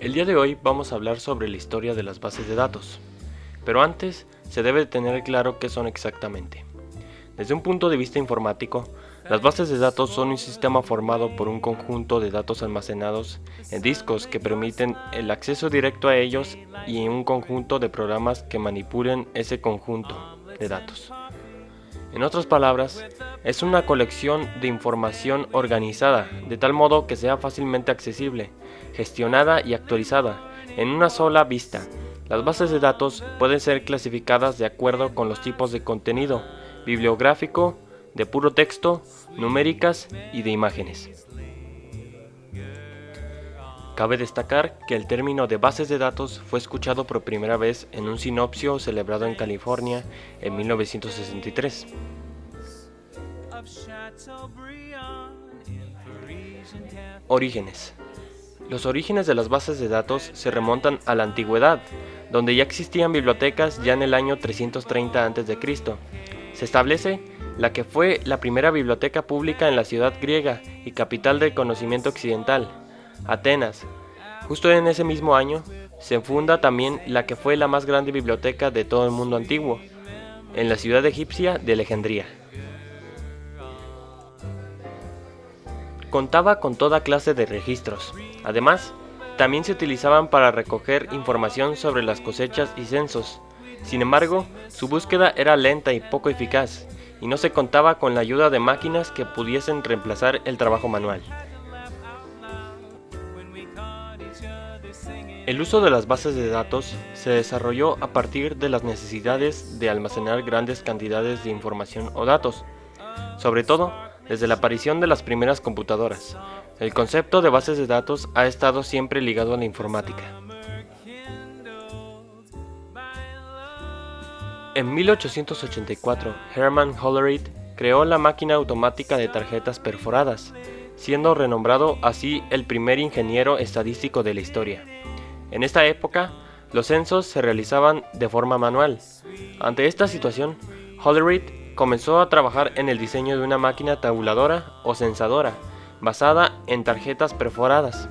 El día de hoy vamos a hablar sobre la historia de las bases de datos, pero antes se debe tener claro qué son exactamente. Desde un punto de vista informático, las bases de datos son un sistema formado por un conjunto de datos almacenados en discos que permiten el acceso directo a ellos y un conjunto de programas que manipulen ese conjunto de datos. En otras palabras, es una colección de información organizada, de tal modo que sea fácilmente accesible, gestionada y actualizada en una sola vista. Las bases de datos pueden ser clasificadas de acuerdo con los tipos de contenido: bibliográfico, de puro texto, numéricas y de imágenes. Cabe destacar que el término de bases de datos fue escuchado por primera vez en un sinopsio celebrado en California en 1963. Orígenes. Los orígenes de las bases de datos se remontan a la antigüedad, donde ya existían bibliotecas ya en el año 330 a.C. Se establece la que fue la primera biblioteca pública en la ciudad griega y capital del conocimiento occidental, Atenas. Justo en ese mismo año se funda también la que fue la más grande biblioteca de todo el mundo antiguo, en la ciudad egipcia de Alejandría. Contaba con toda clase de registros. Además, también se utilizaban para recoger información sobre las cosechas y censos. Sin embargo, su búsqueda era lenta y poco eficaz, y no se contaba con la ayuda de máquinas que pudiesen reemplazar el trabajo manual. El uso de las bases de datos se desarrolló a partir de las necesidades de almacenar grandes cantidades de información o datos, sobre todo desde la aparición de las primeras computadoras. El concepto de bases de datos ha estado siempre ligado a la informática. En 1884, Herman Hollerith creó la máquina automática de tarjetas perforadas, siendo renombrado así el primer ingeniero estadístico de la historia. En esta época, los censos se realizaban de forma manual. Ante esta situación, Hollerith comenzó a trabajar en el diseño de una máquina tabuladora o censadora, basada en tarjetas perforadas.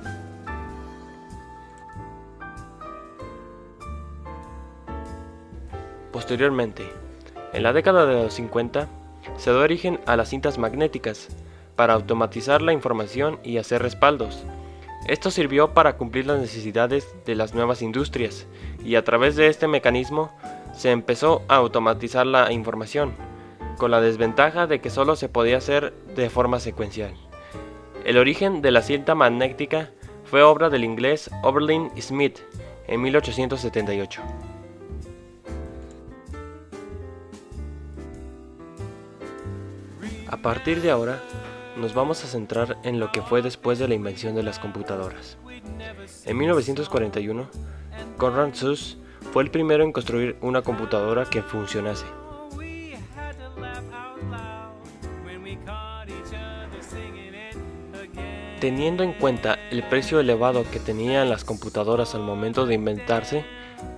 Posteriormente, en la década de los 50, se dio origen a las cintas magnéticas, para automatizar la información y hacer respaldos. Esto sirvió para cumplir las necesidades de las nuevas industrias, y a través de este mecanismo se empezó a automatizar la información, con la desventaja de que solo se podía hacer de forma secuencial. El origen de la cinta magnética fue obra del inglés Oberlin Smith en 1878. A partir de ahora, nos vamos a centrar en lo que fue después de la invención de las computadoras. En 1941, Conrad Suss fue el primero en construir una computadora que funcionase. Teniendo en cuenta el precio elevado que tenían las computadoras al momento de inventarse,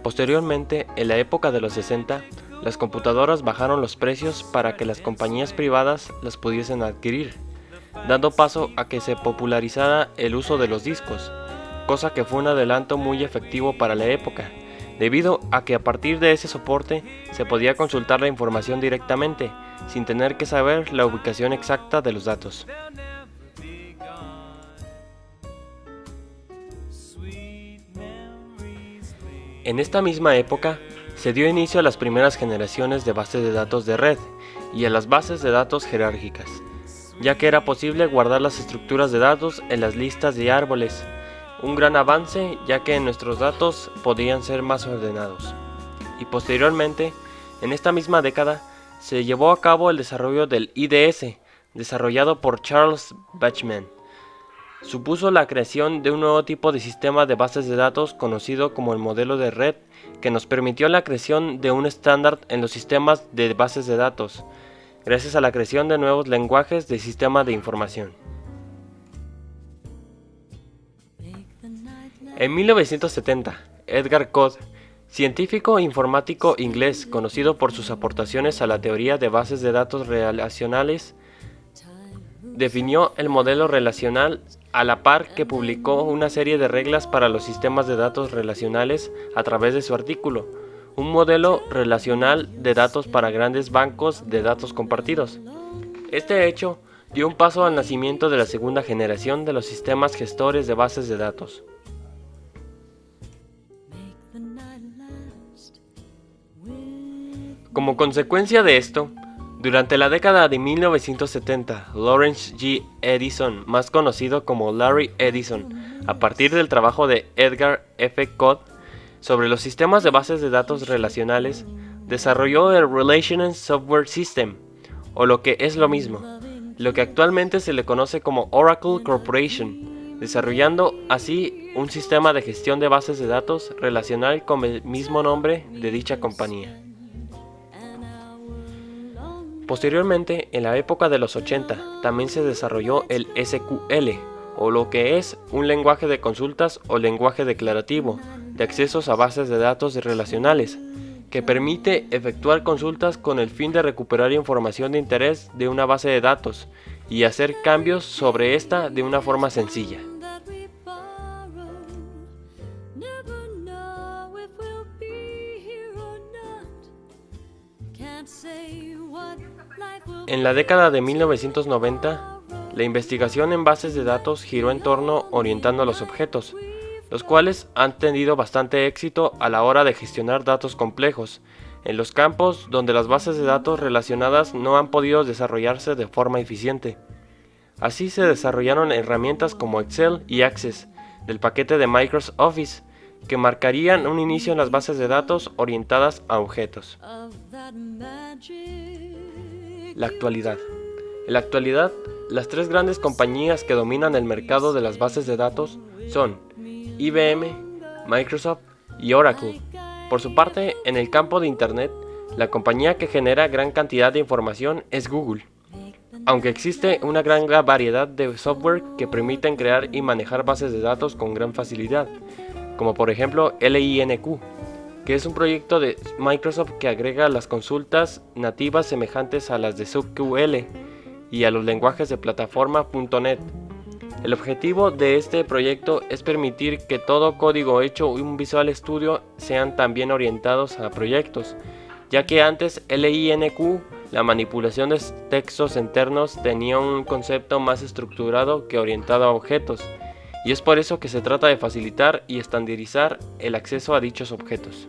posteriormente, en la época de los 60, las computadoras bajaron los precios para que las compañías privadas las pudiesen adquirir, dando paso a que se popularizara el uso de los discos, cosa que fue un adelanto muy efectivo para la época, debido a que a partir de ese soporte se podía consultar la información directamente, sin tener que saber la ubicación exacta de los datos. En esta misma época, se dio inicio a las primeras generaciones de bases de datos de red y a las bases de datos jerárquicas, ya que era posible guardar las estructuras de datos en las listas de árboles, un gran avance ya que nuestros datos podían ser más ordenados. Y posteriormente, en esta misma década, se llevó a cabo el desarrollo del IDS, desarrollado por Charles Bachman. Supuso la creación de un nuevo tipo de sistema de bases de datos conocido como el modelo de red, que nos permitió la creación de un estándar en los sistemas de bases de datos, gracias a la creación de nuevos lenguajes de sistema de información. En 1970, Edgar Codd, científico informático inglés conocido por sus aportaciones a la teoría de bases de datos relacionales, definió el modelo relacional a la par que publicó una serie de reglas para los sistemas de datos relacionales a través de su artículo, un modelo relacional de datos para grandes bancos de datos compartidos. Este hecho dio un paso al nacimiento de la segunda generación de los sistemas gestores de bases de datos. Como consecuencia de esto, durante la década de 1970, Lawrence G. Edison, más conocido como Larry Edison, a partir del trabajo de Edgar F. Codd sobre los sistemas de bases de datos relacionales, desarrolló el Relational Software System, o lo que es lo mismo, lo que actualmente se le conoce como Oracle Corporation, desarrollando así un sistema de gestión de bases de datos relacional con el mismo nombre de dicha compañía. Posteriormente, en la época de los 80, también se desarrolló el SQL, o lo que es un lenguaje de consultas o lenguaje declarativo de accesos a bases de datos relacionales, que permite efectuar consultas con el fin de recuperar información de interés de una base de datos y hacer cambios sobre esta de una forma sencilla. En la década de 1990, la investigación en bases de datos giró en torno orientando a los objetos, los cuales han tenido bastante éxito a la hora de gestionar datos complejos, en los campos donde las bases de datos relacionadas no han podido desarrollarse de forma eficiente. Así se desarrollaron herramientas como Excel y Access, del paquete de Microsoft Office, que marcarían un inicio en las bases de datos orientadas a objetos. La actualidad. En la actualidad, las tres grandes compañías que dominan el mercado de las bases de datos son IBM, Microsoft y Oracle. Por su parte, en el campo de Internet, la compañía que genera gran cantidad de información es Google, aunque existe una gran variedad de software que permiten crear y manejar bases de datos con gran facilidad, como por ejemplo LINQ, que es un proyecto de Microsoft que agrega las consultas nativas semejantes a las de SQL y a los lenguajes de plataforma .NET. El objetivo de este proyecto es permitir que todo código hecho en un Visual Studio sean también orientados a proyectos, ya que antes LINQ, la manipulación de textos internos, tenía un concepto más estructurado que orientado a objetos, y es por eso que se trata de facilitar y estandarizar el acceso a dichos objetos.